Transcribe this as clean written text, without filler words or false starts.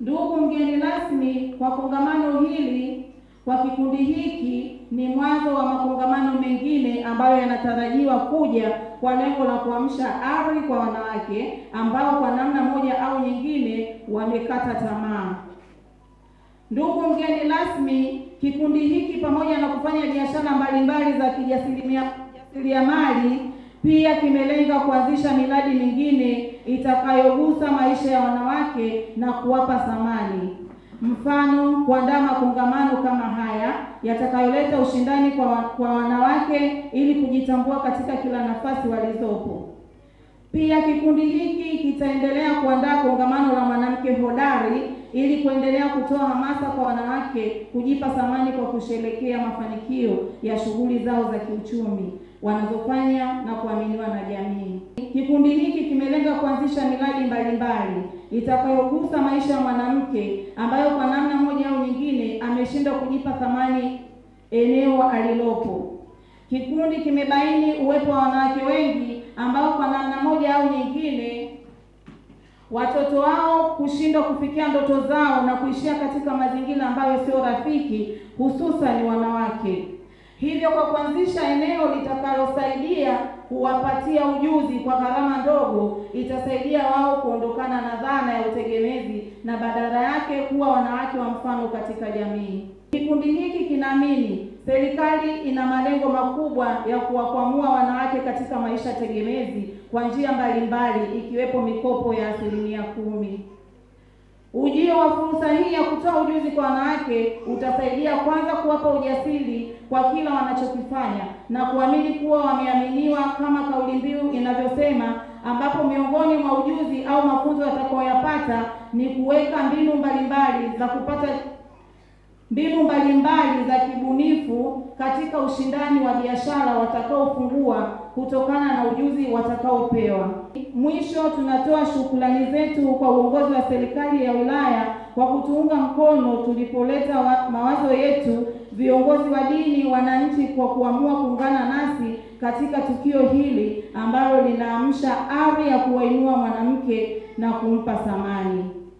Ndugu mgeni rasmi, kwa kongamano hili kwa kikundi hiki ni mwanzo wa makongamano mengine ambayo yanatarajiwa kuja kwa lengo la kuamsha ari kwa wanawake ambao kwa namna moja au nyingine wamekata tamaa. Ndugu mgeni rasmi, kikundi hiki pamoja na kufanya biashara mbalimbali za kijasiriamali pia kimelenga kuanzisha miradi mingine itakayogusa maisha ya wanawake na kuwapa thamani. Mfano, kuandaa makongamano kama haya yatakayoleta ushindani kwa wanawake ili kujitambua katika kila nafasi walizopo. Pia kikundi hiki kitaendelea kuandaa kongamano la mwanamke hodari ili kuendelea kutoa hamasa kwa wanawake kujipa thamani kwa kusherehekea mafanikio ya shughuli zao za kiuchumi wanazofanya na kuaminiwa na jamii. Kikundi hiki kimelenga kuanzisha miradi mbalimbali itakayogusa maisha ya mwanamke ambayo kwa namna moja au nyingine ameshindwa kujipa thamani eneo alilopo. Kikundi kimebaini uwepo wa wanawake wengi ambao kwa namna moja au nyingine watoto wao kushindwa kufikia ndoto zao na kuishia katika mazingira ambayo sio rafiki, hususan wanawake. Hivyo kwa kuanzisha eneo litakalosaidia kuwapatia ujuzi kwa gharama ndogo, itasaidia wao kuondokana na dhana ya utegemezi na badala yake kuwa wanawake wa mfano katika jamii. Kikundi hiki kinaamini serikali ina malengo makubwa ya kuwakwamua wanawake katika maisha tegemezi kwa njia mbalimbali ikiwepo mikopo ya 10%. Ujio wa fursa hii ya kutoa ujuzi kwa wanawake utasaidia kwanza kuwapa ujasiri kwa kila wanachokifanya na kuamini kuwa wameaminiwa kama kauli mbiu inavyosema, ambapo miongoni mwa ujuzi au mafunzo watakayoyapata ni kuweka mbinu mbalimbali za kibunifu katika ushindani wa biashara watakaofungua kutokana na ujuzi watakaopewa. Mwisho, tunatoa shukrani zetu kwa uongozi wa serikali ya wilaya kwa kutuunga mkono tulipoleta mawazo yetu, viongozi wa dini, wananchi kwa kuamua kuungana nasi katika tukio hili ambalo linaamsha ari ya kuwainua mwanamke na kumpa thamani.